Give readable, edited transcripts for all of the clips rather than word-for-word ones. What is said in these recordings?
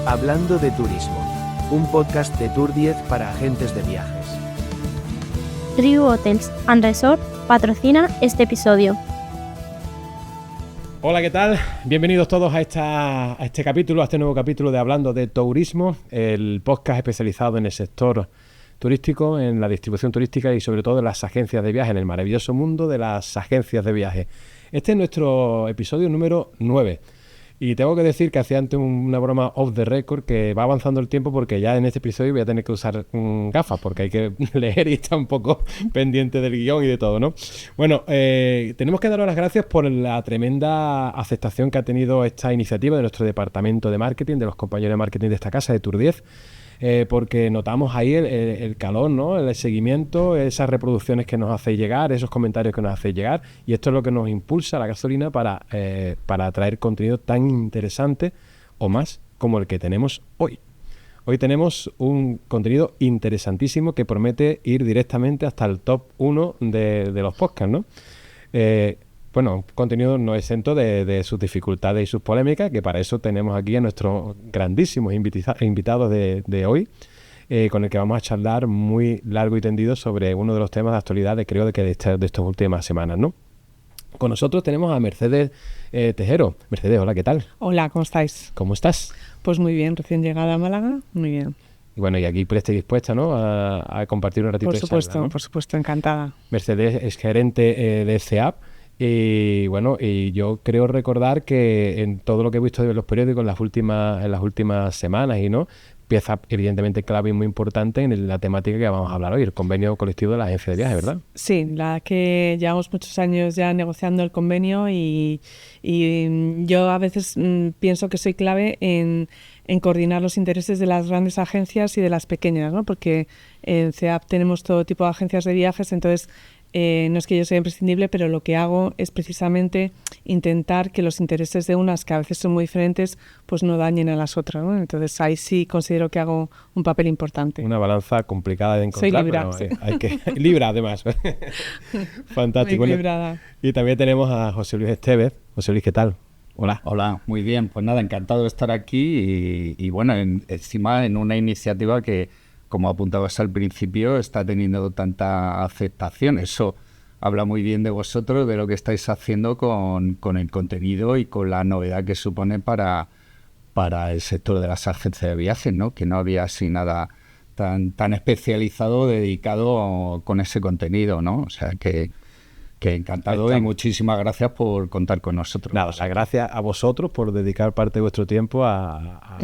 Hablando de turismo, un podcast de Tour 10 para agentes de viajes. Riu Hotels and Resort patrocina este episodio. Hola, ¿qué tal? Bienvenidos todos a este nuevo capítulo de Hablando de Turismo, el podcast especializado en el sector turístico, en la distribución turística y sobre todo en las agencias de viaje, en el maravilloso mundo de las agencias de viaje. Este es nuestro episodio número 9. Y tengo que decir que hacía antes una broma off the record, que va avanzando el tiempo porque ya en este episodio voy a tener que usar gafas porque hay que leer y estar un poco pendiente del guión y de todo, ¿no? Bueno, tenemos que daros las gracias por la tremenda aceptación que ha tenido esta iniciativa de nuestro departamento de marketing, de los compañeros de marketing de esta casa, de Tour 10. Porque notamos ahí el calor, ¿no? El seguimiento, esas reproducciones que nos hacéis llegar, esos comentarios que nos hacéis llegar, y esto es lo que nos impulsa la gasolina para traer contenido tan interesante o más como el que tenemos hoy. Hoy tenemos un contenido interesantísimo que promete ir directamente hasta el top 1 de los podcasts, ¿no? Bueno, un contenido no exento de sus dificultades y sus polémicas, que para eso tenemos aquí a nuestros grandísimos invitados de hoy, con el que vamos a charlar muy largo y tendido sobre uno de los temas de actualidad de estas últimas semanas, ¿no? Con nosotros tenemos a Mercedes Tejero. Mercedes, hola, ¿qué tal? Hola, ¿cómo estáis? ¿Cómo estás? Pues muy bien, recién llegada a Málaga, muy bien. Y bueno, y aquí presta y dispuesta, ¿no? A compartir un ratito de charla, ¿no? Por supuesto, encantada. Mercedes es gerente de CEAP. Y bueno, y yo creo recordar que en todo lo que he visto en los periódicos en las últimas semanas y no, pieza evidentemente clave y muy importante en la temática que vamos a hablar hoy, el convenio colectivo de la agencia de viajes, ¿verdad? Sí, la que llevamos muchos años ya negociando el convenio y yo a veces pienso que soy clave en coordinar los intereses de las grandes agencias y de las pequeñas, ¿no? Porque en CEAP tenemos todo tipo de agencias de viajes, entonces no es que yo sea imprescindible, pero lo que hago es precisamente intentar que los intereses de unas, que a veces son muy diferentes, pues no dañen a las otras, ¿no? Entonces ahí sí considero que hago un papel importante. Una balanza complicada de encontrar. Soy libra, pero, sí. hay que libra además. Fantástico. Muy equilibrada. Y también tenemos a José Luis Estevez. José Luis, ¿qué tal? Hola. Hola, muy bien. Pues nada, encantado de estar aquí y bueno, encima en una iniciativa que, como apuntabas al principio, está teniendo tanta aceptación. Eso habla muy bien de vosotros, de lo que estáis haciendo con el contenido y con la novedad que supone para el sector de las agencias de viajes, ¿no? Que no había así nada tan especializado dedicado con ese contenido, ¿no? O sea que encantado y muchísimas gracias por contar con nosotros. Nada, las gracias a vosotros por dedicar parte de vuestro tiempo a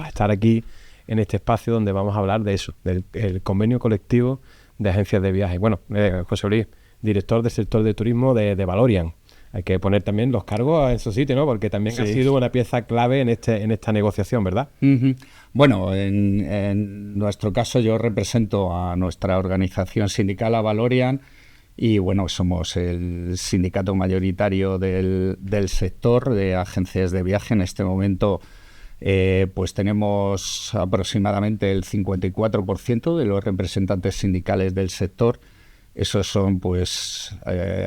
estar aquí en este espacio donde vamos a hablar de eso, del convenio colectivo de agencias de viajes. Bueno, José Luis, director del sector de turismo de Valorian. Hay que poner también los cargos en su sitio, ¿no? Porque también ha sido una pieza clave en esta negociación, ¿verdad? Uh-huh. Bueno, en nuestro caso yo represento a nuestra organización sindical, a Valorian, y bueno, somos el sindicato mayoritario del sector de agencias de viaje. En este momento pues tenemos aproximadamente el 54% de los representantes sindicales del sector. Esos son pues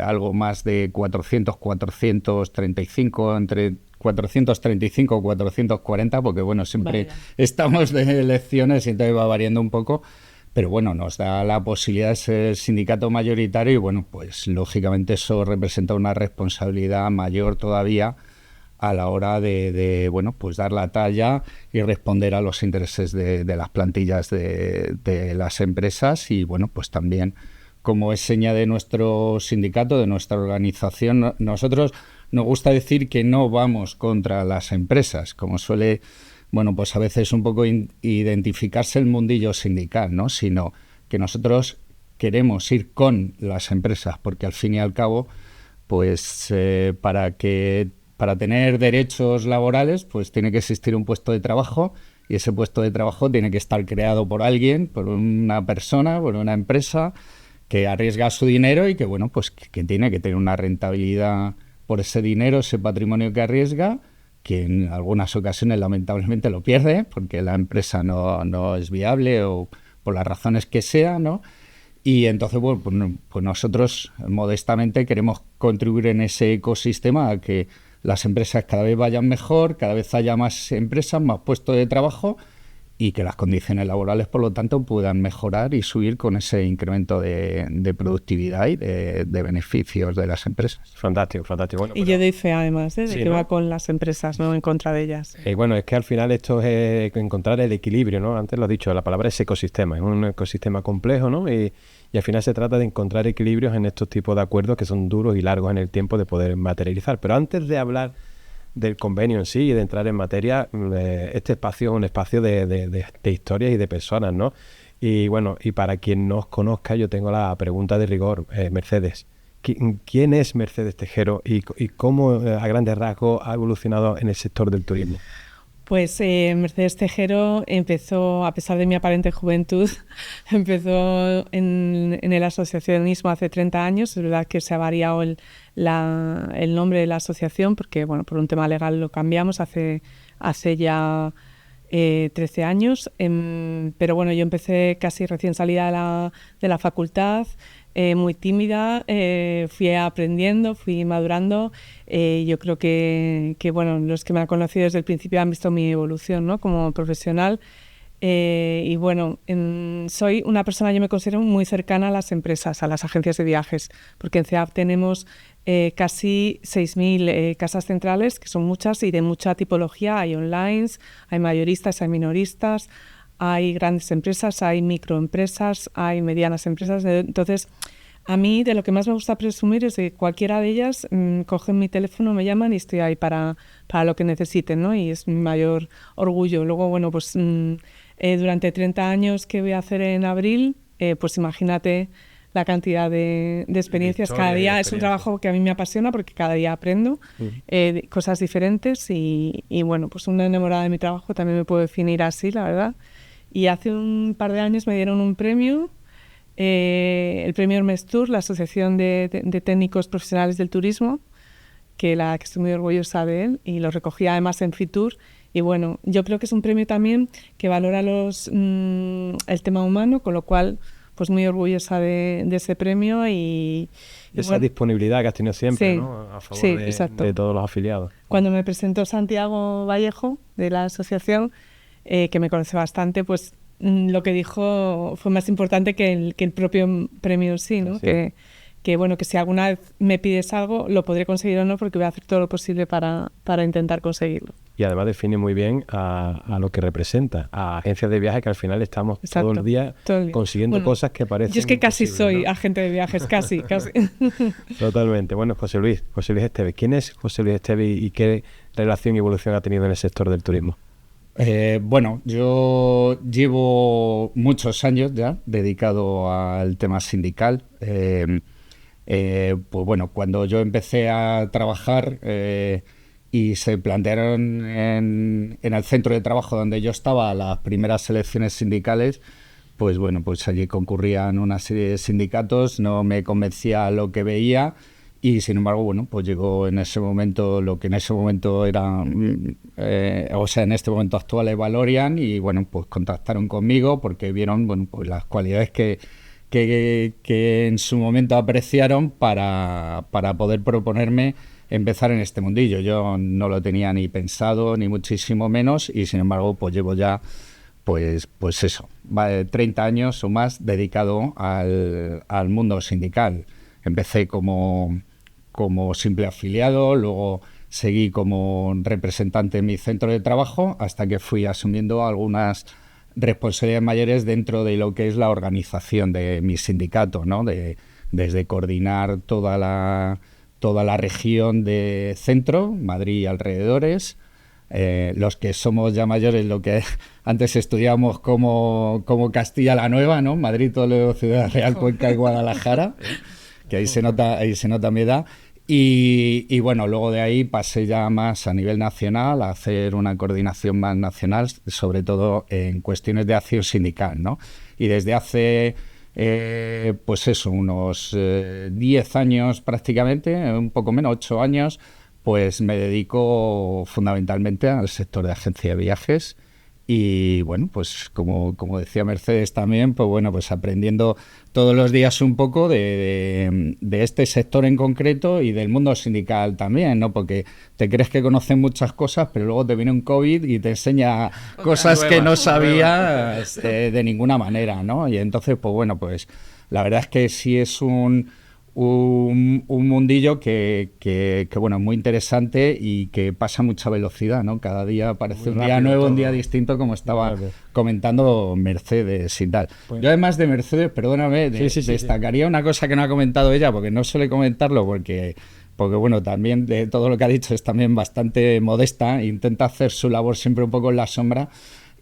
algo más de 435, entre 435 y 440, porque bueno, siempre estamos de elecciones y entonces va variando un poco. Pero bueno, nos da la posibilidad de ser sindicato mayoritario y bueno, pues lógicamente eso representa una responsabilidad mayor todavía a la hora de bueno, pues dar la talla y responder a los intereses de las plantillas de las empresas. Y bueno, pues también, como es seña de nuestro sindicato, de nuestra organización, nosotros nos gusta decir que no vamos contra las empresas, como suele, bueno, pues a veces un poco identificarse el mundillo sindical, ¿no? Sino que nosotros queremos ir con las empresas, porque al fin y al cabo, pues para tener derechos laborales, pues tiene que existir un puesto de trabajo, y ese puesto de trabajo tiene que estar creado por alguien, por una persona, por una empresa que arriesga su dinero y que, bueno, pues que tiene que tener una rentabilidad por ese dinero, ese patrimonio que arriesga, que en algunas ocasiones lamentablemente lo pierde porque la empresa no es viable o por las razones que sea, ¿no? Y entonces, bueno, pues nosotros modestamente queremos contribuir en ese ecosistema a que las empresas cada vez vayan mejor, cada vez haya más empresas, más puestos de trabajo y que las condiciones laborales, por lo tanto, puedan mejorar y subir con ese incremento de productividad y de beneficios de las empresas. Fantástico, fantástico. Bueno, y yo doy fe, además, de sí, que ¿no? va con las empresas, no en contra de ellas. Bueno, es que al final esto es encontrar el equilibrio, ¿no? Antes lo he dicho, la palabra es ecosistema, es un ecosistema complejo, ¿no? Y al final se trata de encontrar equilibrios en estos tipos de acuerdos que son duros y largos en el tiempo de poder materializar. Pero antes de hablar del convenio en sí y de entrar en materia, este espacio es un espacio de historias y de personas, ¿no? Y bueno, y para quien no os conozca, yo tengo la pregunta de rigor. Mercedes, ¿quién es Mercedes Tejero y cómo a grandes rasgos ha evolucionado en el sector del turismo? Pues Mercedes Tejero empezó, a pesar de mi aparente juventud, empezó en el asociacionismo hace 30 años. Es verdad que se ha variado el nombre de la asociación porque, bueno, por un tema legal lo cambiamos hace ya 13 años. Pero bueno, yo empecé casi recién salida de la facultad, muy tímida, fui aprendiendo, fui madurando. Yo creo que bueno, los que me han conocido desde el principio han visto mi evolución, ¿no?, como profesional. Y bueno, soy una persona, yo me considero muy cercana a las empresas, a las agencias de viajes, porque en CEAP tenemos casi 6.000 casas centrales, que son muchas y de mucha tipología. Hay online, hay mayoristas, hay minoristas, hay grandes empresas, hay microempresas, hay medianas empresas. Entonces, a mí de lo que más me gusta presumir es que cualquiera de ellas cogen mi teléfono, me llaman y estoy ahí para lo que necesiten, ¿no? Y es mi mayor orgullo. Luego, bueno, pues durante 30 años que voy a hacer en abril, pues imagínate la cantidad de experiencias. Cada día es un trabajo que a mí me apasiona porque cada día aprendo cosas diferentes y bueno, pues una enamorada de mi trabajo también me puedo definir así, la verdad. Y hace un par de años me dieron un premio, el premio Hermes Tour, la Asociación de Técnicos Profesionales del Turismo, que estoy muy orgullosa de él, y lo recogí además en Fitur. Y bueno, yo creo que es un premio también que valora el tema humano, con lo cual pues muy orgullosa de ese premio y esa bueno, disponibilidad que has tenido siempre, sí, ¿no?, a favor sí, de todos los afiliados. Cuando me presentó Santiago Vallejo de la asociación, que me conoce bastante, pues lo que dijo fue más importante que el propio premio en sí, ¿no? Sí. Que bueno, que si alguna vez me pides algo, lo podré conseguir o no, porque voy a hacer todo lo posible para intentar conseguirlo. Y además define muy bien a lo que representa, a agencias de viajes que al final estamos todo el día consiguiendo cosas que parecen yo es que casi soy, ¿no?, agente de viajes, casi. Totalmente. Bueno, José Luis Esteves. ¿Quién es José Luis Esteves y qué relación y evolución ha tenido en el sector del turismo? Bueno, yo llevo muchos años ya dedicado al tema sindical. Pues bueno, cuando yo empecé a trabajar y se plantearon en el centro de trabajo donde yo estaba las primeras elecciones sindicales, pues bueno, pues allí concurrían una serie de sindicatos, no me convencía lo que veía y sin embargo, bueno, pues llegó en ese momento lo que en ese momento era, o sea, en este momento actual es Valorian y bueno, pues contactaron conmigo porque vieron, bueno, pues las cualidades que en su momento apreciaron para poder proponerme empezar en este mundillo. Yo no lo tenía ni pensado, ni muchísimo menos, y sin embargo, pues llevo ya, pues eso, 30 años o más dedicado al mundo sindical. Empecé como simple afiliado, luego seguí como representante en mi centro de trabajo, hasta que fui asumiendo algunas responsabilidades mayores dentro de lo que es la organización de mi sindicato, ¿no? Desde coordinar toda la región de centro, Madrid y alrededores, los que somos ya mayores, lo que antes estudiábamos como Castilla la Nueva, ¿no? Madrid, Toledo, Ciudad Real, Cuenca y Guadalajara, que ahí se nota mi edad. Y bueno, luego de ahí pasé ya más a nivel nacional, a hacer una coordinación más nacional, sobre todo en cuestiones de acción sindical, ¿no? Y desde hace, pues eso, unos 10 años prácticamente, un poco menos, 8 años, pues me dedico fundamentalmente al sector de agencia de viajes Y bueno, pues como decía Mercedes también, pues bueno, pues aprendiendo todos los días un poco de este sector en concreto y del mundo sindical también, ¿no? Porque te crees que conoces muchas cosas, pero luego te viene un COVID y te enseña cosas que no sabías de ninguna manera, ¿no? Y entonces, pues bueno, pues la verdad es que sí es un mundillo que bueno, muy interesante y que pasa a mucha velocidad, ¿no? Cada día parece un día nuevo, un día distinto, como estaba comentando Mercedes y tal. Yo además de Mercedes, perdóname, destacaría una cosa que no ha comentado ella, porque no suele comentarlo, porque bueno, también de todo lo que ha dicho es también bastante modesta, intenta hacer su labor siempre un poco en la sombra.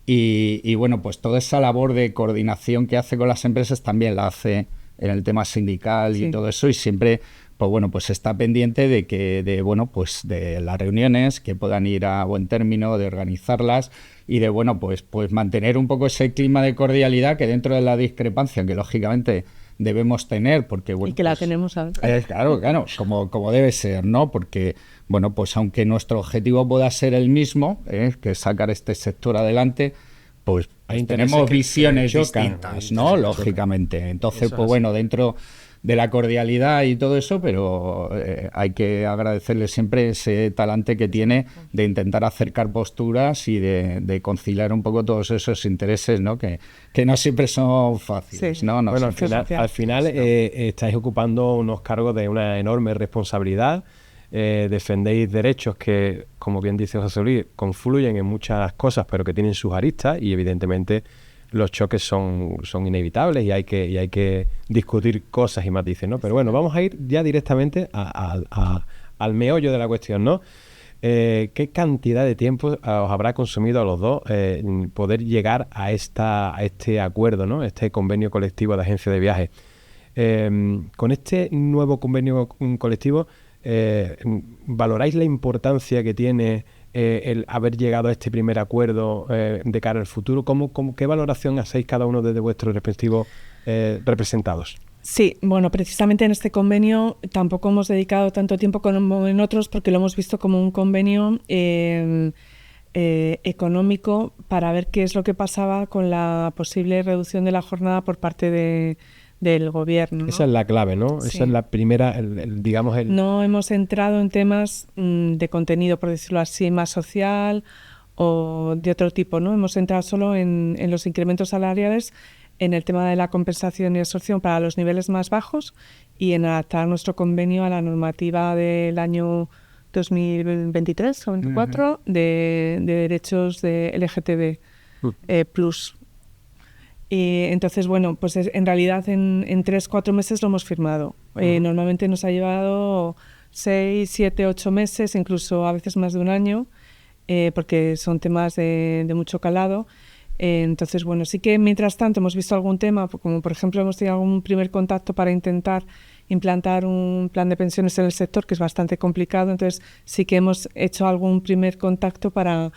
Y bueno, pues toda esa labor de coordinación que hace con las empresas también la hace en el tema sindical y todo eso, y siempre, pues bueno, pues está pendiente de las reuniones, que puedan ir a buen término, de organizarlas y de, bueno, pues mantener un poco ese clima de cordialidad que dentro de la discrepancia, que lógicamente debemos tener, porque bueno, y que la tenemos ahora. Claro, como debe ser, ¿no? Porque, bueno, pues aunque nuestro objetivo pueda ser el mismo, que es sacar este sector adelante, pues tenemos visiones distintas, ¿no? Lógicamente. Entonces, pues bueno, dentro de la cordialidad y todo eso, pero hay que agradecerle siempre ese talante que tiene de intentar acercar posturas y de conciliar un poco todos esos intereses, ¿no? Que no siempre son fáciles, ¿no? Bueno, al final estáis ocupando unos cargos de una enorme responsabilidad. Defendéis derechos que, como bien dice José Luis, confluyen en muchas cosas, pero que tienen sus aristas, y evidentemente los choques son inevitables y hay que discutir cosas y matices, ¿no? Pero bueno, vamos a ir ya directamente al meollo de la cuestión, ¿no? ¿Qué cantidad de tiempo os habrá consumido a los dos poder llegar a este acuerdo, ¿no? Este convenio colectivo de agencia de viajes? Con este nuevo convenio colectivo, ¿valoráis la importancia que tiene el haber llegado a este primer acuerdo de cara al futuro? ¿Qué valoración hacéis cada uno desde vuestros respectivos representados? Sí, bueno, precisamente en este convenio tampoco hemos dedicado tanto tiempo como en otros, porque lo hemos visto como un convenio económico para ver qué es lo que pasaba con la posible reducción de la jornada por parte del gobierno, ¿no? Esa es la clave, ¿no? Sí. Esa es la primera, digamos... No hemos entrado en temas de contenido, por decirlo así, más social o de otro tipo, ¿no? Hemos entrado solo en los incrementos salariales, en el tema de la compensación y absorción para los niveles más bajos y en adaptar nuestro convenio a la normativa del año 2023 o 2024 de derechos de LGTB plus. Y entonces, bueno, pues en realidad en 3-4 meses lo hemos firmado. Normalmente nos ha llevado 6, 7, 8 meses, incluso a veces más de un año, porque son temas de mucho calado. Entonces, bueno, sí que mientras tanto hemos visto algún tema, como por ejemplo hemos tenido algún primer contacto para intentar implantar un plan de pensiones en el sector, que es bastante complicado. Entonces sí que hemos hecho algún primer contacto para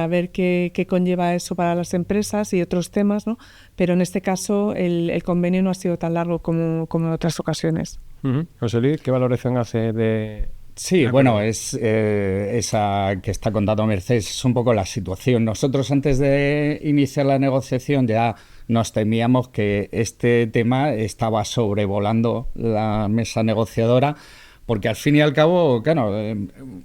ver qué conlleva eso para las empresas y otros temas, ¿no? Pero en este caso el convenio no ha sido tan largo como en otras ocasiones. José Luis, ¿qué valoración hace de...? Sí, bueno, es esa que está contando Mercedes, es un poco la situación. Nosotros antes de iniciar la negociación ya nos temíamos que este tema estaba sobrevolando la mesa negociadora, porque al fin y al cabo, claro,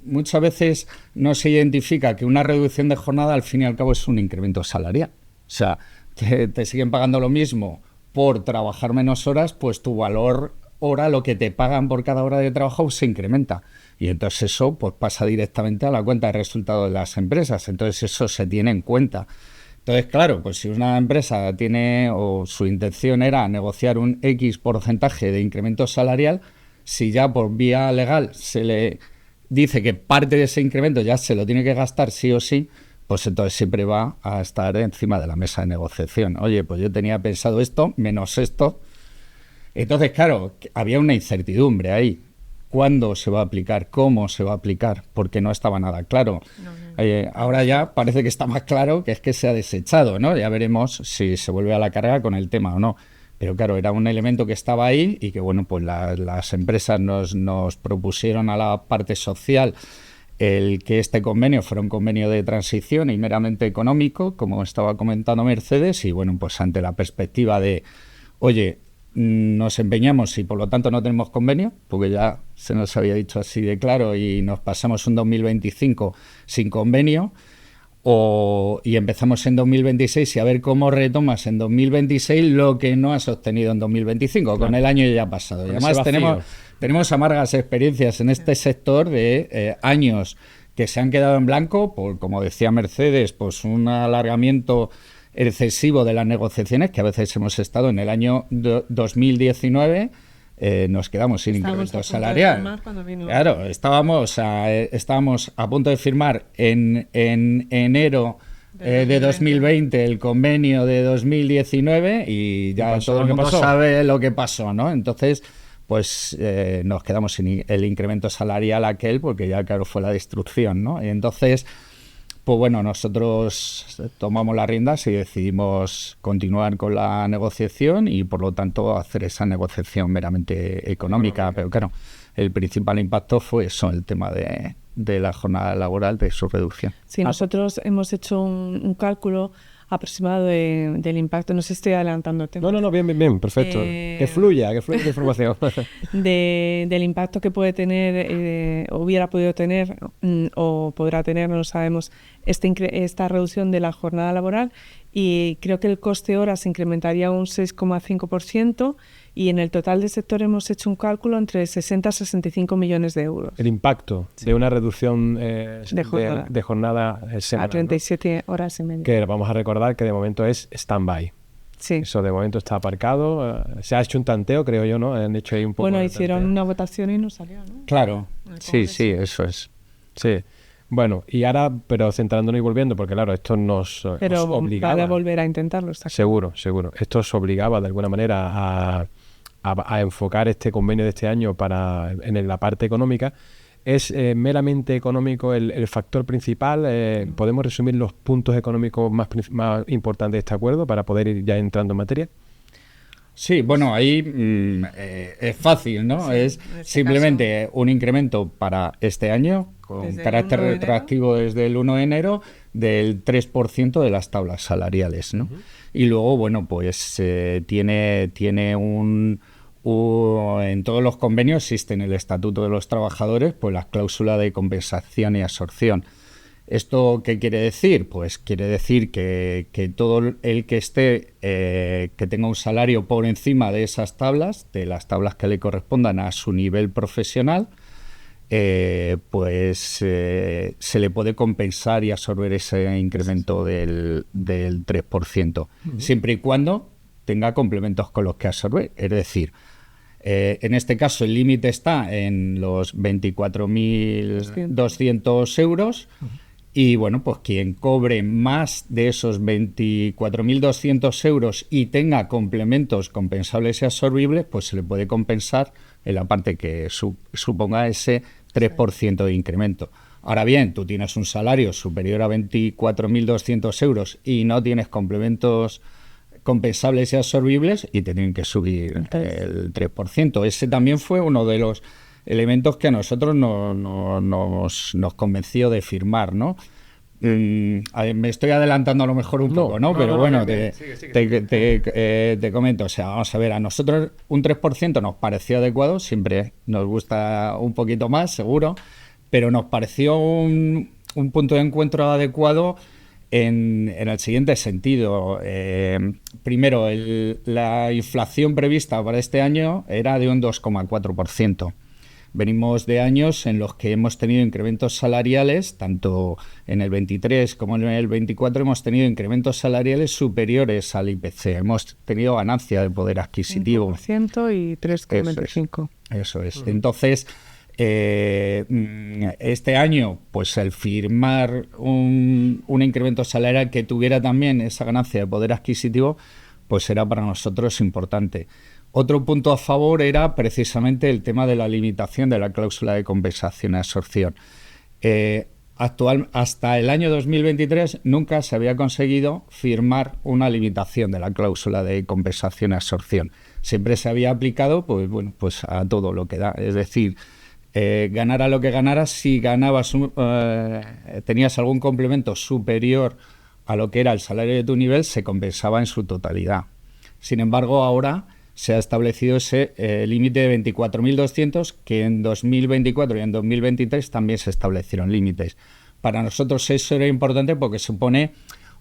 muchas veces no se identifica que una reducción de jornada al fin y al cabo es un incremento salarial. O sea, te siguen pagando lo mismo por trabajar menos horas, pues tu valor hora, lo que te pagan por cada hora de trabajo, se incrementa. Y entonces eso pues pasa directamente a la cuenta de resultados de las empresas. Entonces eso se tiene en cuenta. Entonces, claro, pues si una empresa tiene o su intención era negociar un X porcentaje de incremento salarial, si ya por vía legal se le dice que parte de ese incremento ya se lo tiene que gastar sí o sí, pues entonces siempre va a estar encima de la mesa de negociación. Oye, pues yo tenía pensado esto, menos esto. Entonces, claro, había una incertidumbre ahí. ¿Cuándo se va a aplicar? ¿Cómo se va a aplicar? Porque no estaba nada claro. Ahora ya parece que está más claro, que es que se ha desechado, ¿no? Ya veremos si se vuelve a la carga con el tema o no. Pero claro, era un elemento que estaba ahí y que, bueno, pues las empresas nos propusieron a la parte social el que este convenio fuera un convenio de transición y meramente económico, como estaba comentando Mercedes, y bueno, pues ante la perspectiva de, oye, nos empeñamos y por lo tanto no tenemos convenio, porque ya se nos había dicho así de claro y nos pasamos un 2025 sin convenio, y empezamos en 2026 y a ver cómo retomas en 2026 lo que no has obtenido en 2025, claro, con el año ya pasado. Y además tenemos amargas experiencias en este sector de años que se han quedado en blanco por, como decía Mercedes, pues un alargamiento excesivo de las negociaciones, que a veces hemos estado en el año 2019, nos quedamos sin incremento salarial. Claro, estábamos a punto de firmar en enero de 2020 el convenio de 2019 y ya todo el mundo sabe lo que pasó, ¿no? Entonces, pues nos quedamos sin el incremento salarial aquel, porque ya, claro, fue la destrucción, ¿no? Y entonces, pues bueno, nosotros tomamos las riendas y decidimos continuar con la negociación y, por lo tanto, hacer esa negociación meramente económica. Pero claro, el principal impacto fue eso, el tema de la jornada laboral, de su reducción. Sí, nosotros hemos hecho un cálculo aproximado del impacto. No sé si estoy adelantándote. No, bien, perfecto. Que fluya la información. Del impacto que puede tener, hubiera podido tener o podrá tener, no lo sabemos, esta reducción de la jornada laboral, y creo que el coste hora se incrementaría un 6,5%, y en el total del sector hemos hecho un cálculo entre 60 a 65 millones de euros. El impacto de una reducción de jornada semanal, a 37 horas y media. Que vamos a recordar que de momento es stand-by. Sí. Eso de momento está aparcado. Se ha hecho un tanteo, creo yo, ¿no? Han hecho ahí un poco. Bueno, hicieron una votación y no salió, ¿no? Claro, sí, eso es. Sí. Bueno, y ahora, pero centrándonos y volviendo, porque claro, esto nos obligaba. Pero volver a intentarlo, está claro. Seguro. Esto os obligaba de alguna manera a enfocar este convenio de este año en la parte económica. ¿Es meramente económico el factor principal? ¿Podemos resumir los puntos económicos más importantes de este acuerdo para poder ir ya entrando en materia? Sí, bueno, ahí es fácil, ¿no? Sí, es simplemente un incremento para este año, con carácter retroactivo desde el 1 de enero, del 3% de las tablas salariales, ¿no? Uh-huh. Y luego, bueno, pues tiene en todos los convenios existe en el Estatuto de los Trabajadores pues la cláusula de compensación y absorción. ¿Esto qué quiere decir? Pues quiere decir que todo el que esté, que tenga un salario por encima de esas tablas, de las tablas que le correspondan a su nivel profesional, pues se le puede compensar y absorber ese incremento del 3%, uh-huh, siempre y cuando tenga complementos con los que absorber. Es decir, en este caso el límite está en los 24.200 euros, uh-huh, y bueno, pues quien cobre más de esos 24.200 euros y tenga complementos compensables y absorbibles, pues se le puede compensar en la parte que suponga ese 3% de incremento. Ahora bien, tú tienes un salario superior a 24.200 euros y no tienes complementos compensables y absorbibles y te tienen que subir el 3%. Ese también fue uno de los elementos que a nosotros nos convenció de firmar, ¿no? Me estoy adelantando a lo mejor un poco, ¿no? Pero bueno, te comento. O sea, vamos a ver, a nosotros un 3% nos pareció adecuado, siempre nos gusta un poquito más, seguro, pero nos pareció un punto de encuentro adecuado en el siguiente sentido. Primero, la inflación prevista para este año era de un 2,4%. Venimos de años en los que hemos tenido incrementos salariales, tanto en el 23 como en el 24 hemos tenido incrementos salariales superiores al IPC. Hemos tenido ganancia de poder adquisitivo. 5% y 3,25%. Eso es. Entonces, este año, pues el firmar un incremento salarial que tuviera también esa ganancia de poder adquisitivo, pues era para nosotros importante. Otro punto a favor era precisamente el tema de la limitación de la cláusula de compensación y absorción. Hasta el año 2023 nunca se había conseguido firmar una limitación de la cláusula de compensación y absorción. Siempre se había aplicado pues a todo lo que da. Es decir, ganara lo que ganara, si ganabas tenías algún complemento superior a lo que era el salario de tu nivel, se compensaba en su totalidad. Sin embargo, ahora se ha establecido ese límite de 24.200, que en 2024 y en 2023 también se establecieron límites. Para nosotros eso era importante porque supone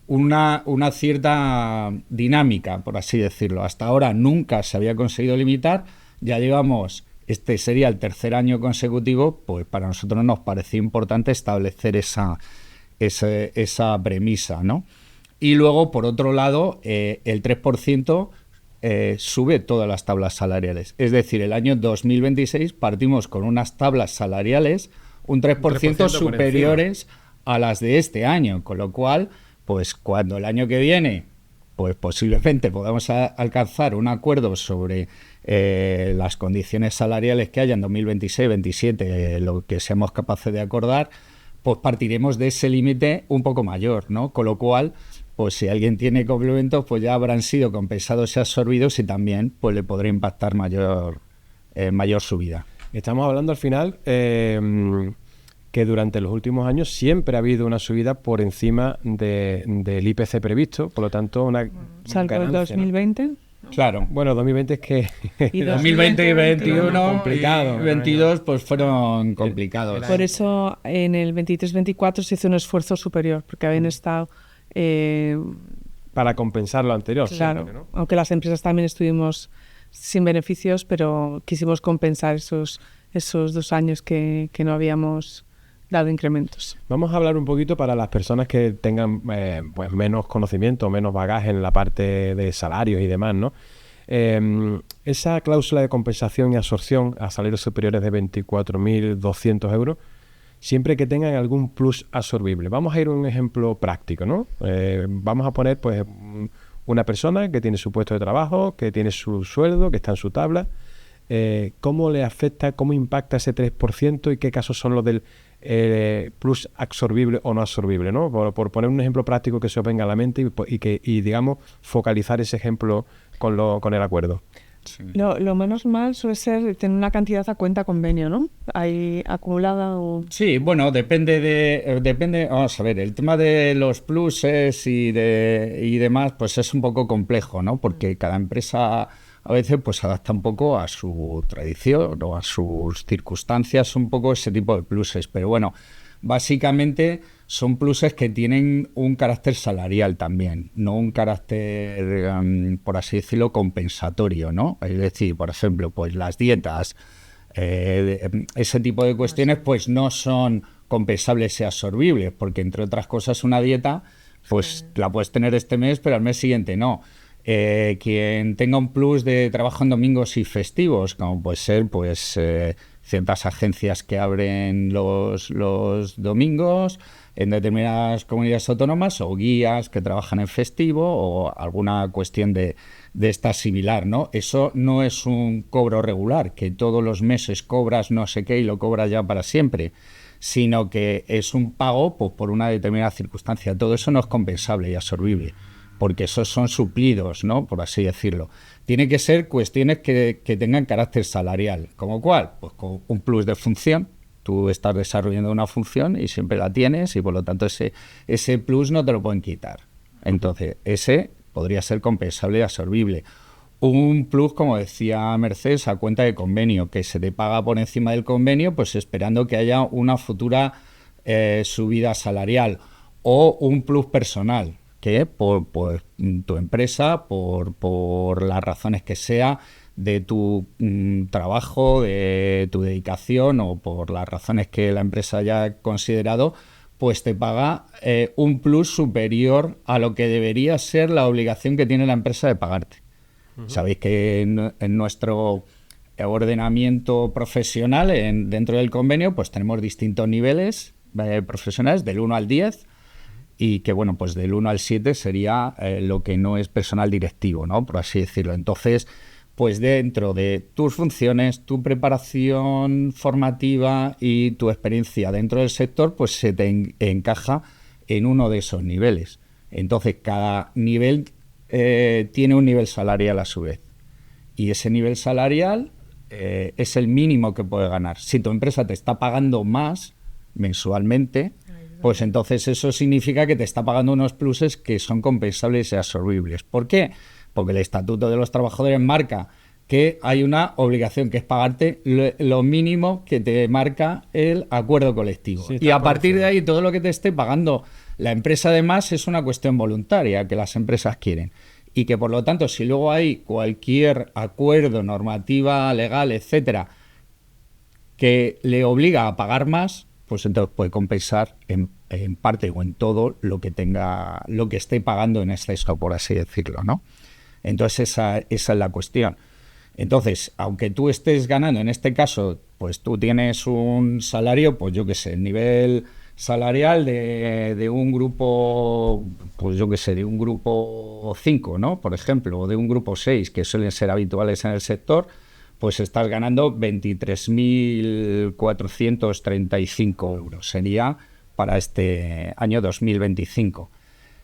una cierta dinámica, por así decirlo. Hasta ahora nunca se había conseguido limitar, ya llevamos, este sería el tercer año consecutivo, pues para nosotros nos parecía importante establecer esa premisa, ¿no? Y luego, por otro lado, el 3% sube todas las tablas salariales. Es decir, el año 2026 partimos con unas tablas salariales un 3% superiores a las de este año, con lo cual, pues cuando el año que viene, pues posiblemente podamos alcanzar un acuerdo sobre las condiciones salariales que haya en 2026-27, lo que seamos capaces de acordar, pues partiremos de ese límite un poco mayor, ¿no? Con lo cual, pues si alguien tiene complementos, pues ya habrán sido compensados y absorbidos y también pues le podrá impactar mayor subida. Estamos hablando al final que durante los últimos años siempre ha habido una subida por encima del IPC previsto, por lo tanto una salvo el 2020. ¿no? Claro. Bueno, 2020 es que... Y 2020 y 2021 complicado, y 22 pues fueron complicados. Por eso en el 23-24 se hizo un esfuerzo superior, porque habían estado... para compensar lo anterior. Claro, siempre, ¿no? aunque las empresas también estuvimos sin beneficios, pero quisimos compensar esos 2 años que no habíamos dado incrementos. Vamos a hablar un poquito para las personas que tengan pues menos conocimiento, menos bagaje en la parte de salarios y demás, ¿no? Esa cláusula de compensación y absorción a salarios superiores de 24.200 euros, siempre que tengan algún plus absorbible. Vamos a ir a un ejemplo práctico, ¿no? Vamos a poner pues una persona que tiene su puesto de trabajo, que tiene su sueldo, que está en su tabla. ¿Cómo le afecta, cómo impacta ese 3% y qué casos son los del plus absorbible o no absorbible, ¿no? Por poner un ejemplo práctico que se os venga a la mente y digamos, focalizar ese ejemplo con el acuerdo. Sí. Lo menos mal suele ser tener una cantidad a cuenta convenio, ¿no? Ahí acumulada o... Sí, bueno, depende, vamos a ver, el tema de los pluses y demás, pues es un poco complejo, ¿no? Porque cada empresa a veces pues adapta un poco a su tradición o a sus circunstancias, un poco ese tipo de pluses, pero bueno, básicamente son pluses que tienen un carácter salarial también, no un carácter, por así decirlo, compensatorio, ¿no? Es decir, por ejemplo, pues las dietas, ese tipo de cuestiones pues no son compensables y absorbibles, porque entre otras cosas una dieta pues la puedes tener este mes, pero al mes siguiente no. Quien tenga un plus de trabajo en domingos y festivos, como puede ser pues ciertas agencias que abren los domingos en determinadas comunidades autónomas, o guías que trabajan en festivo, o alguna cuestión de esta similar, ¿no? Eso no es un cobro regular, que todos los meses cobras no sé qué y lo cobras ya para siempre, sino que es un pago pues, por una determinada circunstancia. Todo eso no es compensable y absorbible, porque esos son suplidos, ¿no? Por así decirlo. Tiene que ser cuestiones que tengan carácter salarial. ¿Como cuál? Pues con un plus de función. Tú estás desarrollando una función y siempre la tienes y por lo tanto ese plus no te lo pueden quitar. Entonces, ese podría ser compensable y absorbible. Un plus, como decía Mercedes, a cuenta de convenio, que se te paga por encima del convenio, pues esperando que haya una futura subida salarial. O un plus personal, que por tu empresa, por las razones que sea, de tu trabajo, de tu dedicación o por las razones que la empresa haya considerado, pues te paga un plus superior a lo que debería ser la obligación que tiene la empresa de pagarte. Uh-huh. Sabéis que en nuestro ordenamiento profesional, dentro del convenio, pues tenemos distintos niveles profesionales, del 1 al 10, y que, bueno, pues del 1 al 7 sería lo que no es personal directivo, ¿no? Por así decirlo. Entonces, pues dentro de tus funciones, tu preparación formativa y tu experiencia dentro del sector, pues se te encaja en uno de esos niveles. Entonces, cada nivel tiene un nivel salarial a su vez. Y ese nivel salarial es el mínimo que puede ganar. Si tu empresa te está pagando más mensualmente, pues entonces eso significa que te está pagando unos pluses que son compensables y absorbibles. ¿Por qué? Porque el Estatuto de los Trabajadores marca que hay una obligación, que es pagarte lo mínimo que te marca el acuerdo colectivo. Sí, y a partir de ahí, todo lo que te esté pagando la empresa además es una cuestión voluntaria que las empresas quieren. Y que por lo tanto, si luego hay cualquier acuerdo, normativa, legal, etcétera, que le obliga a pagar más, pues entonces puede compensar en parte o en todo lo que esté pagando en exceso, por así decirlo, ¿no? Entonces esa es la cuestión. Entonces, aunque tú estés ganando, en este caso, pues tú tienes un salario, pues yo qué sé, el nivel salarial de un grupo, pues yo qué sé, de un grupo 5, ¿no? Por ejemplo, o de un grupo 6, que suelen ser habituales en el sector, pues estás ganando 23.435 euros. Sería para este año 2025.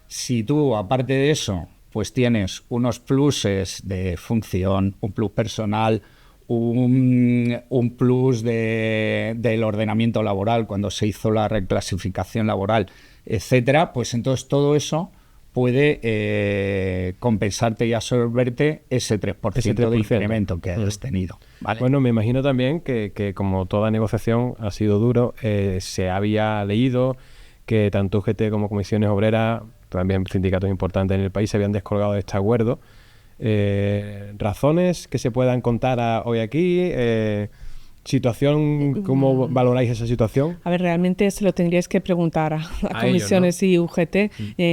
Si tú, aparte de eso, pues tienes unos pluses de función, un plus personal, un plus del ordenamiento laboral cuando se hizo la reclasificación laboral, etcétera, pues entonces todo eso puede compensarte y absorberte ese 3% de incremento que has tenido. ¿Vale? Bueno, me imagino también que como toda negociación ha sido duro, se había leído que tanto UGT como comisiones obreras, también sindicatos importantes en el país, se habían descolgado de este acuerdo. ¿Razones que se puedan contar hoy aquí? ¿Situación? ¿Cómo valoráis esa situación? A ver, realmente se lo tendríais que preguntar a comisiones, ¿no? Y UGT.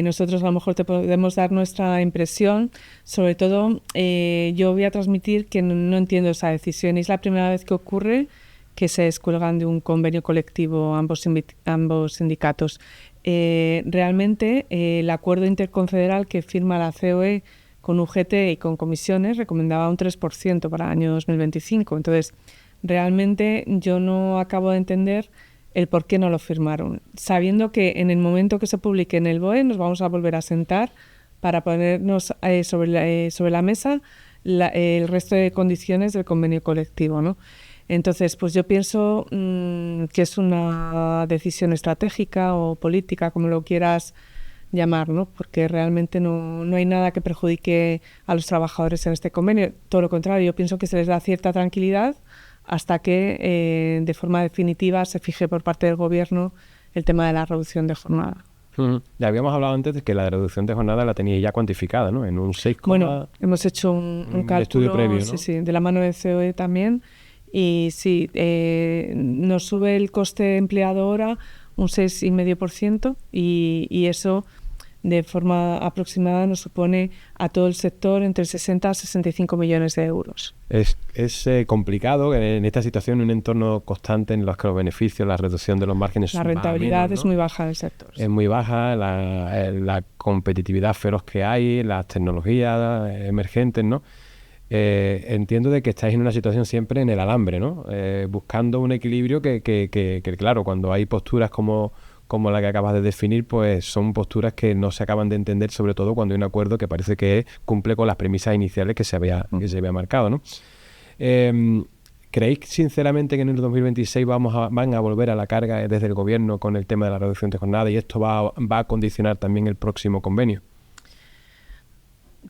Nosotros a lo mejor te podemos dar nuestra impresión. Sobre todo, yo voy a transmitir que no entiendo esa decisión. Es la primera vez que ocurre que se descuelgan de un convenio colectivo ambos sindicatos. Realmente, el acuerdo interconfederal que firma la COE con UGT y con comisiones recomendaba un 3% para el año 2025. Entonces, realmente yo no acabo de entender el por qué no lo firmaron, sabiendo que en el momento que se publique en el BOE nos vamos a volver a sentar para ponernos sobre la mesa el resto de condiciones del convenio colectivo, ¿no? Entonces, pues yo pienso que es una decisión estratégica o política, como lo quieras llamar, ¿no? Porque realmente no hay nada que perjudique a los trabajadores en este convenio. Todo lo contrario, yo pienso que se les da cierta tranquilidad hasta que de forma definitiva se fije por parte del Gobierno el tema de la reducción de jornada. Ya habíamos hablado antes de que la reducción de jornada la teníais ya cuantificada, ¿no? En un 6, bueno, hemos hecho un cálculo estudio previo, ¿no? Sí, de la mano de COE también. Y sí, nos sube el coste empleado hora un 6,5% y eso de forma aproximada nos supone a todo el sector entre 60 a 65 millones de euros. Es complicado en esta situación, en un entorno constante en los que los beneficios, la reducción de los márgenes... La rentabilidad menos, ¿no? Es muy baja del sector. Es muy baja, la competitividad feroz que hay, las tecnologías emergentes, ¿no? Entiendo de que estáis en una situación siempre en el alambre, ¿no? Buscando un equilibrio que claro, cuando hay posturas como la que acabas de definir, pues son posturas que no se acaban de entender, sobre todo cuando hay un acuerdo que parece que cumple con las premisas iniciales que se había marcado, ¿no? ¿Creéis sinceramente que en el 2026 van a volver a la carga desde el Gobierno con el tema de la reducción de jornada y esto va a condicionar también el próximo convenio?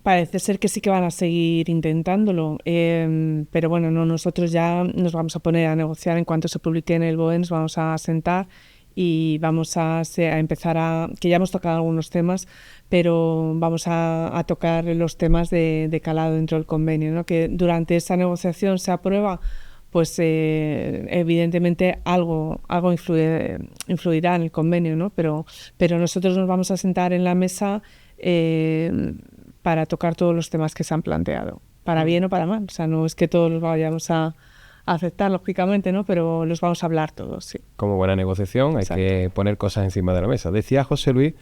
Parece ser que sí que van a seguir intentándolo, pero bueno, nosotros ya nos vamos a poner a negociar en cuanto se publique en el BOE, nos vamos a sentar y vamos a empezar que ya hemos tocado algunos temas, pero vamos a tocar los temas de calado dentro del convenio, ¿no? Que durante esa negociación se aprueba, pues evidentemente algo influirá en el convenio, ¿no? Pero nosotros nos vamos a sentar en la mesa para tocar todos los temas que se han planteado, para bien o para mal. O sea, no es que todos los vayamos a aceptar, lógicamente, ¿no? Pero los vamos a hablar todos, sí. Como buena negociación hay que poner cosas encima de la mesa. Decía José Luis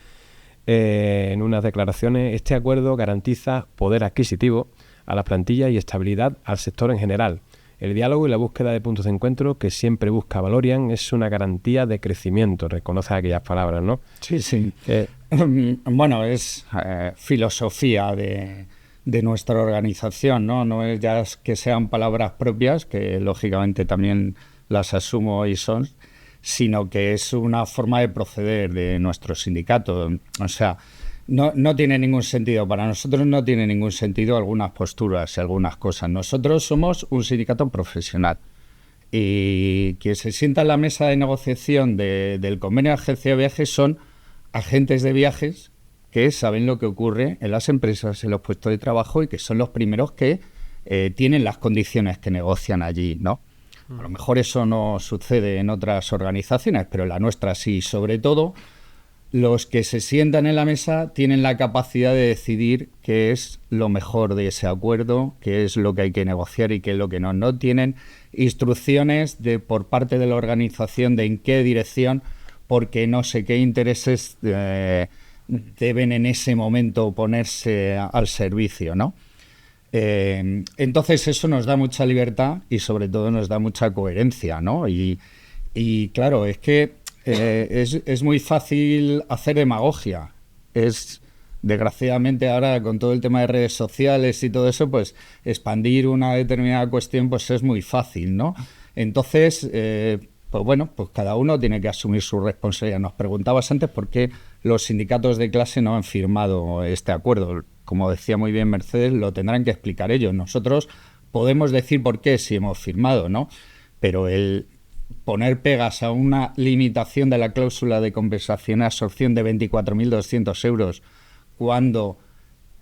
en unas declaraciones, este acuerdo garantiza poder adquisitivo a las plantillas y estabilidad al sector en general. El diálogo y la búsqueda de puntos de encuentro que siempre busca Valorian es una garantía de crecimiento. Reconoce aquellas palabras, ¿no? Sí. Bueno, es filosofía de de nuestra organización, ¿no? No es ya que sean palabras propias, que lógicamente también las asumo y son, sino que es una forma de proceder de nuestro sindicato. O sea, no tiene ningún sentido. Para nosotros no tiene ningún sentido algunas posturas y algunas cosas. Nosotros somos un sindicato profesional. Y quien se sienta en la mesa de negociación del convenio de agencia de viajes son agentes de viajes que saben lo que ocurre en las empresas, en los puestos de trabajo, y que son los primeros que tienen las condiciones que negocian allí, ¿no? A lo mejor eso no sucede en otras organizaciones, pero en la nuestra sí. Sobre todo, los que se sientan en la mesa tienen la capacidad de decidir qué es lo mejor de ese acuerdo, qué es lo que hay que negociar y qué es lo que no. No tienen instrucciones por parte de la organización de en qué dirección, porque no sé qué intereses deben en ese momento ponerse al servicio, ¿no? Entonces eso nos da mucha libertad y sobre todo nos da mucha coherencia, ¿no? Y claro, es que es muy fácil hacer demagogia. Desgraciadamente ahora con todo el tema de redes sociales y todo eso, pues expandir una determinada cuestión pues es muy fácil, ¿no? Entonces, pues bueno, pues cada uno tiene que asumir su responsabilidad. Nos preguntabas antes por qué los sindicatos de clase no han firmado este acuerdo. Como decía muy bien Mercedes, lo tendrán que explicar ellos. Nosotros podemos decir por qué si hemos firmado, ¿no? Pero el poner pegas a una limitación de la cláusula de compensación y absorción de 24.200 euros cuando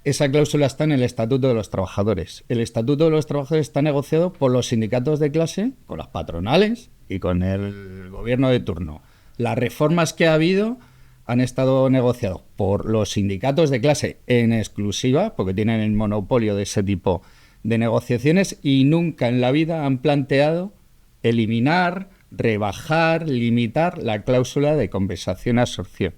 esa cláusula está en el Estatuto de los Trabajadores. El Estatuto de los Trabajadores está negociado por los sindicatos de clase, con las patronales y con el gobierno de turno. Las reformas que ha habido han estado negociados por los sindicatos de clase en exclusiva, porque tienen el monopolio de ese tipo de negociaciones, y nunca en la vida han planteado eliminar, rebajar, limitar la cláusula de compensación y absorción.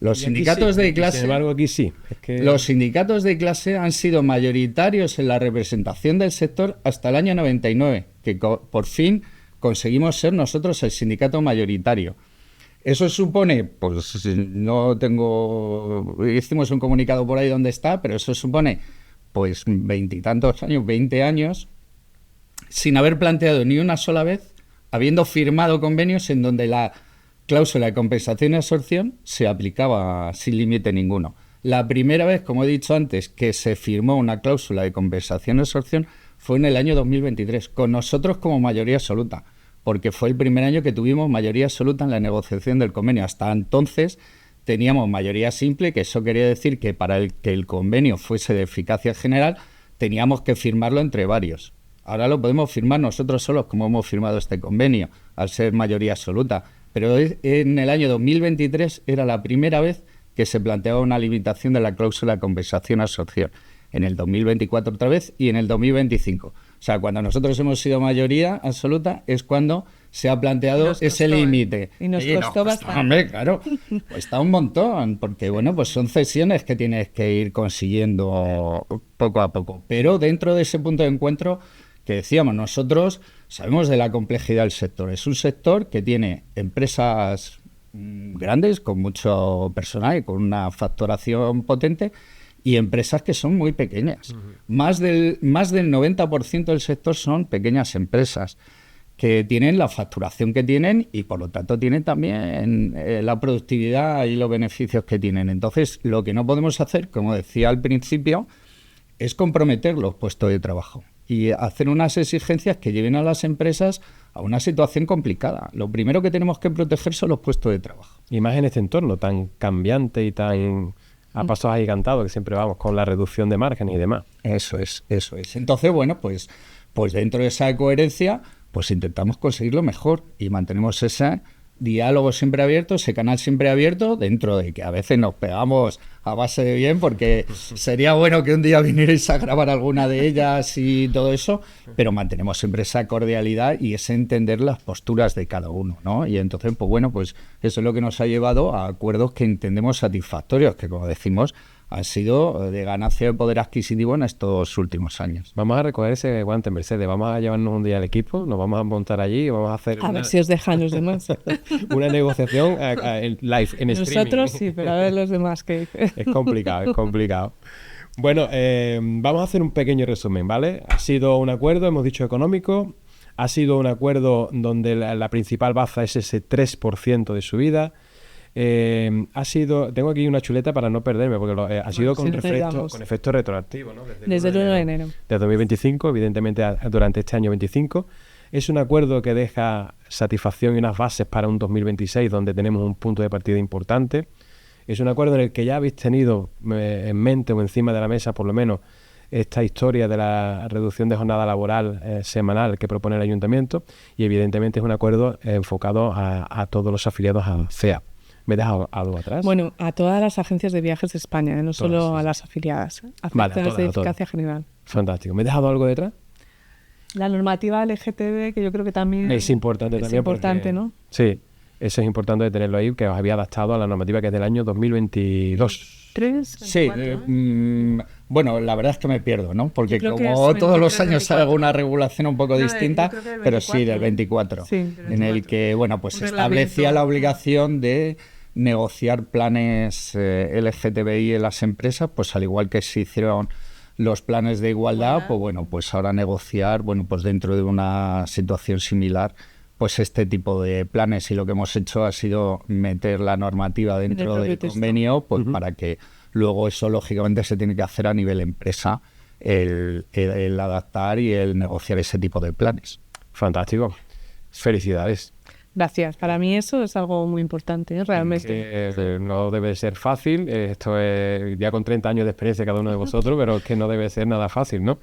Los sindicatos de clase, sin embargo, aquí sí. Es que... Los sindicatos de clase han sido mayoritarios en la representación del sector hasta el año 99, que por fin conseguimos ser nosotros el sindicato mayoritario. Eso supone, pues no tengo, hicimos un comunicado por ahí donde está, pero eso supone pues 20 y tantos años, 20 años, sin haber planteado ni una sola vez, habiendo firmado convenios en donde la cláusula de compensación y absorción se aplicaba sin límite ninguno. La primera vez, como he dicho antes, que se firmó una cláusula de compensación y absorción fue en el año 2023, con nosotros como mayoría absoluta, porque fue el primer año que tuvimos mayoría absoluta en la negociación del convenio. Hasta entonces teníamos mayoría simple, que eso quería decir que para que el convenio fuese de eficacia general teníamos que firmarlo entre varios. Ahora lo podemos firmar nosotros solos, como hemos firmado este convenio, al ser mayoría absoluta. Pero en el año 2023 era la primera vez que se planteaba una limitación de la cláusula de compensación-absorción. En el 2024 otra vez y en el 2025. O sea, cuando nosotros hemos sido mayoría absoluta es cuando se ha planteado ese límite. Y nos costó bastante. Hombre, claro, cuesta un montón, porque bueno, pues son cesiones que tienes que ir consiguiendo poco a poco. Pero dentro de ese punto de encuentro que decíamos, nosotros sabemos de la complejidad del sector. Es un sector que tiene empresas grandes, con mucho personal y con una facturación potente, y empresas que son muy pequeñas. Más del 90% del sector son pequeñas empresas que tienen la facturación que tienen y por lo tanto tienen también la productividad y los beneficios que tienen. Entonces, lo que no podemos hacer, como decía al principio, es comprometer los puestos de trabajo y hacer unas exigencias que lleven a las empresas a una situación complicada. Lo primero que tenemos que proteger son los puestos de trabajo. Y más en este entorno tan cambiante y tan a pasos agigantados que siempre vamos con la reducción de márgenes y demás. Eso es. Entonces, bueno, pues dentro de esa coherencia, pues intentamos conseguirlo mejor y mantenemos ese diálogo siempre abierto, ese canal siempre abierto, dentro de que a veces nos pegamos a base de bien, porque sería bueno que un día vinierais a grabar alguna de ellas y todo eso, pero mantenemos siempre esa cordialidad y ese entender las posturas de cada uno, ¿no? Y entonces, pues bueno, pues eso es lo que nos ha llevado a acuerdos que entendemos satisfactorios, que como decimos, han sido de ganancia de poder adquisitivo en estos últimos años. Vamos a recoger ese guante, Mercedes. Vamos a llevarnos un día al equipo, nos vamos a montar allí y vamos a hacer a ver si os dejan los demás. Una negociación live, en streaming. Nosotros sí, pero a ver los demás qué. Es complicado, es complicado. Bueno, vamos a hacer un pequeño resumen, ¿vale? Ha sido un acuerdo, hemos dicho económico, ha sido un acuerdo donde la principal baza es ese 3% de subida. Ha sido, tengo aquí una chuleta para no perderme, porque ha sido con efecto retroactivo, ¿no? Desde el 1 de enero. De 2025, evidentemente durante este año 25. Es un acuerdo que deja satisfacción y unas bases para un 2026 donde tenemos un punto de partida importante. Es un acuerdo en el que ya habéis tenido en mente o encima de la mesa por lo menos esta historia de la reducción de jornada laboral semanal que propone el Ayuntamiento, y evidentemente es un acuerdo enfocado a todos los afiliados a CEA. ¿Me he dejado algo atrás? Bueno, a todas las agencias de viajes de España, no solo todas, sí. a las afiliadas. Vale, Afectadas de eficacia general. Fantástico. ¿Me he dejado algo detrás? La normativa LGTB, que yo creo que también es importante también porque, ¿no? Sí, eso es importante de tenerlo ahí, que os había adaptado a la normativa que es del año 2022. Sí, bueno, la verdad es que me pierdo, ¿no? Porque como todos los años sale alguna regulación un poco distinta, pero sí, del 24, en el que, bueno, pues establecía la obligación de negociar planes LGTBI en las empresas, pues al igual que se hicieron los planes de igualdad, pues bueno, pues ahora negociar, bueno, pues dentro de una situación similar, pues este tipo de planes, y lo que hemos hecho ha sido meter la normativa dentro del convenio, pues para que luego eso lógicamente se tiene que hacer a nivel empresa, el adaptar y el negociar ese tipo de planes. Fantástico. Felicidades. Gracias. Para mí eso es algo muy importante, realmente. No debe ser fácil. Esto es ya con 30 años de experiencia cada uno de vosotros, pero es que no debe ser nada fácil, ¿no?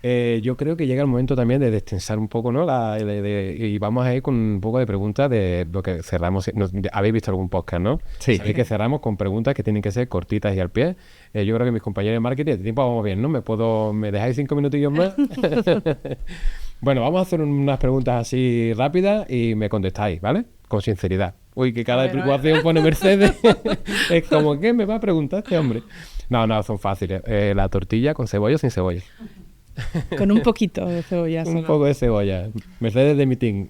Yo creo que llega el momento también de destensar un poco, ¿no? Y vamos a ir con un poco de preguntas de lo que cerramos. Habéis visto algún podcast, ¿no? Sí. Sabéis que cerramos con preguntas que tienen que ser cortitas y al pie. Yo creo que mis compañeros de marketing, de tiempo vamos bien, ¿no? ¿Me dejáis 5 minutillos más? Bueno, vamos a hacer unas preguntas así rápidas y me contestáis, ¿vale? Con sinceridad. Uy, que cada preocupación pone Mercedes. Es como, ¿qué me va a preguntar este hombre? No, son fáciles. La tortilla con cebolla o sin cebolla. Con un poquito de cebolla. Un poco de cebolla. Mercedes de mi team.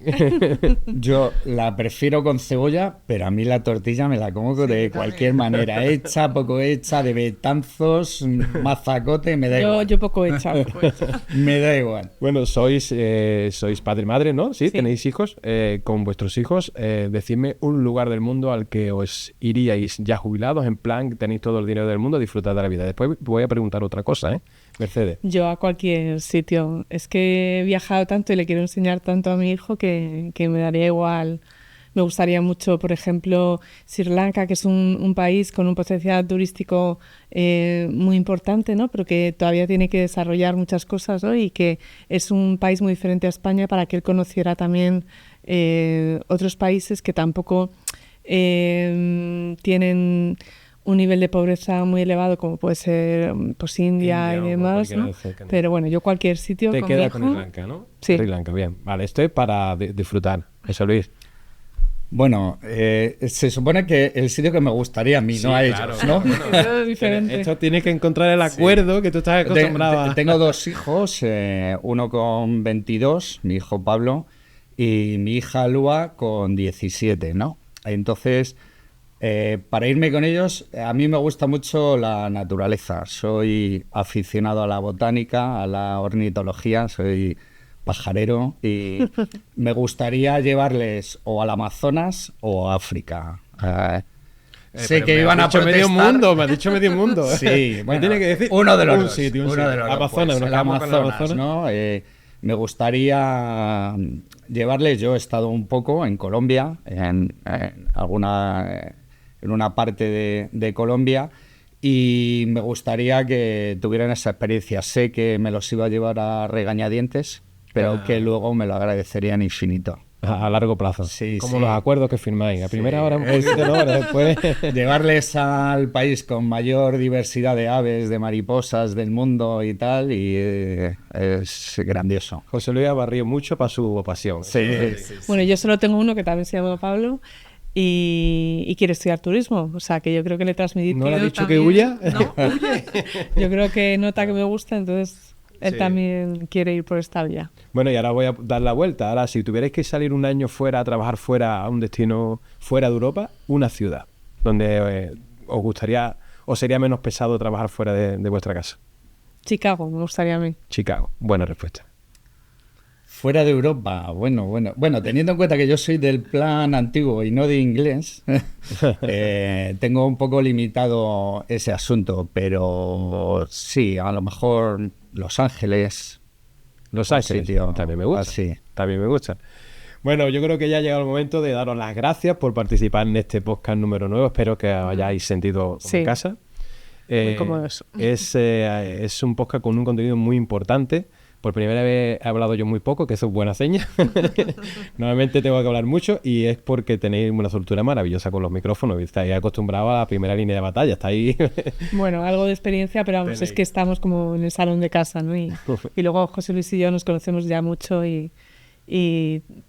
Yo la prefiero con cebolla, pero a mí la tortilla me la como de cualquier manera. Hecha, poco hecha, de betanzos, mazacote, me da igual. Yo poco hecha. Me da igual. Bueno, sois padre y madre, ¿no? ¿Sí? ¿Tenéis hijos? Con vuestros hijos, decidme un lugar del mundo al que os iríais ya jubilados, en plan, tenéis todo el dinero del mundo, disfrutad de la vida. Después voy a preguntar otra cosa, ¿eh? Mercedes. Yo a cualquier sitio. Es que he viajado tanto y le quiero enseñar tanto a mi hijo que me daría igual. Me gustaría mucho, por ejemplo, Sri Lanka, que es un país con un potencial turístico muy importante, ¿no? Pero que todavía tiene que desarrollar muchas cosas, ¿no? Y que es un país muy diferente a España, para que él conociera también otros países que tampoco tienen un nivel de pobreza muy elevado, como puede ser pues India y demás, ¿no? Pero bueno, yo cualquier sitio. Te queda con Sri Lanka, ¿no? Sí. Sri Lanka, bien. Vale, esto es para disfrutar. Eso, Luis. Bueno, se supone que el sitio que me gustaría a mí, sí, no a ellos, ¿no? Bueno, diferente. Esto tienes que encontrar el acuerdo que tú estás acostumbrado a... Tengo 2 hijos, uno con 22, mi hijo Pablo, y mi hija Lua con 17, ¿no? Entonces, para irme con ellos, a mí me gusta mucho la naturaleza. Soy aficionado a la botánica, a la ornitología, soy pajarero y me gustaría llevarles o al Amazonas o a África. Sé que iban a protestar. Me ha dicho medio mundo. Sí, bueno, tiene que decir uno de los dos. Sitio, uno de los dos. Amazonas, pues, el Amazonas, ¿no? Me gustaría llevarles. Yo he estado un poco en Colombia, en una parte de Colombia, y me gustaría que tuvieran esa experiencia. Sé que me los iba a llevar a regañadientes, pero que luego me lo agradecerían infinito. A largo plazo. Sí, como sí. los acuerdos que firmáis. A primera hora un poquito, ¿no? Pero después... Llevarles al país con mayor diversidad de aves, de mariposas del mundo y tal, y es grandioso. José Luis ha barrido mucho para su pasión. Sí. Bueno, yo solo tengo uno que también se llama Pablo y quiere estudiar turismo. O sea, que yo creo que le transmití... ¿No le ha dicho también. que huya? No, huye. Yo creo que nota que me gusta, entonces... Él también quiere ir por esta vía. Bueno, y ahora voy a dar la vuelta. Ahora, si tuvierais que salir un año fuera, a trabajar fuera, a un destino fuera de Europa, una ciudad donde os gustaría o sería menos pesado trabajar fuera de vuestra casa? Chicago, me gustaría a mí. Chicago, buena respuesta. Fuera de Europa, bueno, teniendo en cuenta que yo soy del plan antiguo y no de inglés, tengo un poco limitado ese asunto, pero sí, a lo mejor Los Ángeles. Los Ángeles, sitio también me gusta. así. También me gusta. Bueno, yo creo que ya ha llegado el momento de daros las gracias por participar en este podcast número 9. Espero que os hayáis sentido como en casa. Muy cómodos. Es un podcast con un contenido muy importante. Por primera vez he hablado yo muy poco, que eso es buena seña. Normalmente tengo que hablar mucho y es porque tenéis una soltura maravillosa con los micrófonos. Estáis acostumbrados a la primera línea de batalla. Estáis... Bueno, algo de experiencia, pero vamos, es que estamos como en el salón de casa, ¿no? Y luego José Luis y yo nos conocemos ya mucho y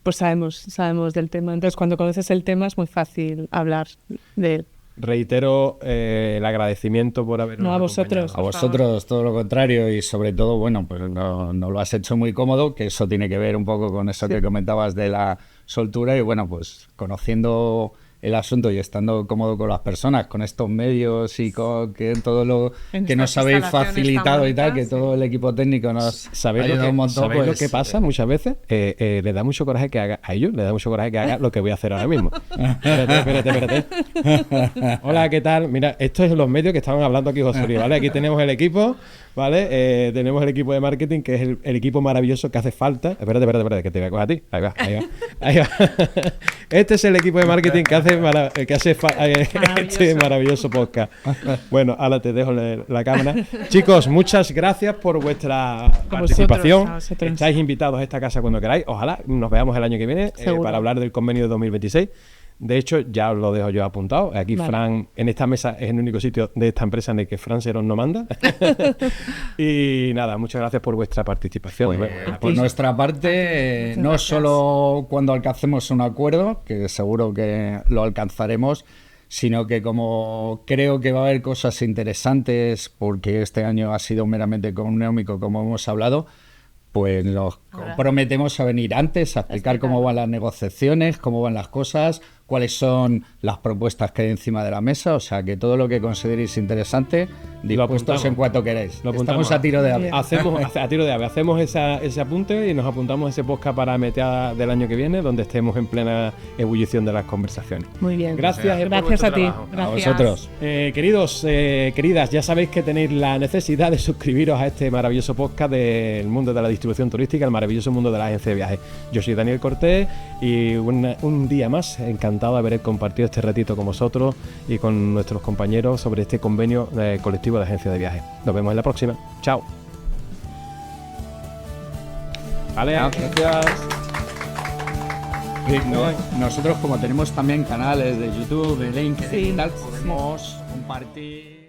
pues sabemos del tema. Entonces, cuando conoces el tema es muy fácil hablar de él. Reitero el agradecimiento por habernos No, a vosotros. A vosotros todo lo contrario y sobre todo, bueno, pues no lo has hecho muy cómodo, que eso tiene que ver un poco con eso que comentabas de la soltura y bueno, pues conociendo el asunto y estando cómodo con las personas, con estos medios y con que todo lo que nos habéis facilitado y tal, que todo el equipo técnico nos ha ayudado un montón. ¿Sabéis pues, lo que pasa muchas veces? Le da mucho coraje que haga a ellos, le da mucho coraje que haga lo que voy a hacer ahora mismo. Espérate. Hola, ¿qué tal? Mira, esto es los medios que estaban hablando aquí, José Luis, ¿vale? Aquí tenemos el equipo, ¿vale? Tenemos el equipo de marketing, que es el equipo maravilloso que hace falta. Espérate, que te voy a coger a ti. Ahí va. Este es el equipo de marketing que hace este maravilloso podcast. Bueno, ahora te dejo la cámara. Chicos, muchas gracias por vuestra participación. A vosotros. Estáis invitados a esta casa cuando queráis. Ojalá nos veamos el año que viene para hablar del convenio de 2026. De hecho, ya os lo dejo yo apuntado. Aquí vale. Fran, en esta mesa, es el único sitio de esta empresa en el que Fran Serón no manda. Y nada, muchas gracias por vuestra participación. Pues, por nuestra parte, no solo cuando alcancemos un acuerdo, que seguro que lo alcanzaremos, sino que como creo que va a haber cosas interesantes, porque este año ha sido meramente económico, como hemos hablado, pues nos comprometemos a venir antes, a explicar cómo van las negociaciones, cómo van las cosas, cuáles son las propuestas que hay encima de la mesa, o sea que todo lo que consideréis interesante, dispuestos en cuanto queráis. Estamos a tiro de ave. Hacemos ese apunte y nos apuntamos ese podcast para meter del año que viene, donde estemos en plena ebullición de las conversaciones. Muy bien. Gracias a ti. Trabajo. Gracias. A vosotros. Queridos, queridas, ya sabéis que tenéis la necesidad de suscribiros a este maravilloso podcast del mundo de la distribución turística, el maravilloso mundo de la agencia de viajes. Yo soy Daniel Cortés y un día más encantado de haber compartido este ratito con vosotros y con nuestros compañeros sobre este convenio colectivo de agencia de viajes. Nos vemos en la próxima. Chao. Vale, gracias. Nosotros, como tenemos también canales de YouTube, de LinkedIn y tal, podemos compartir.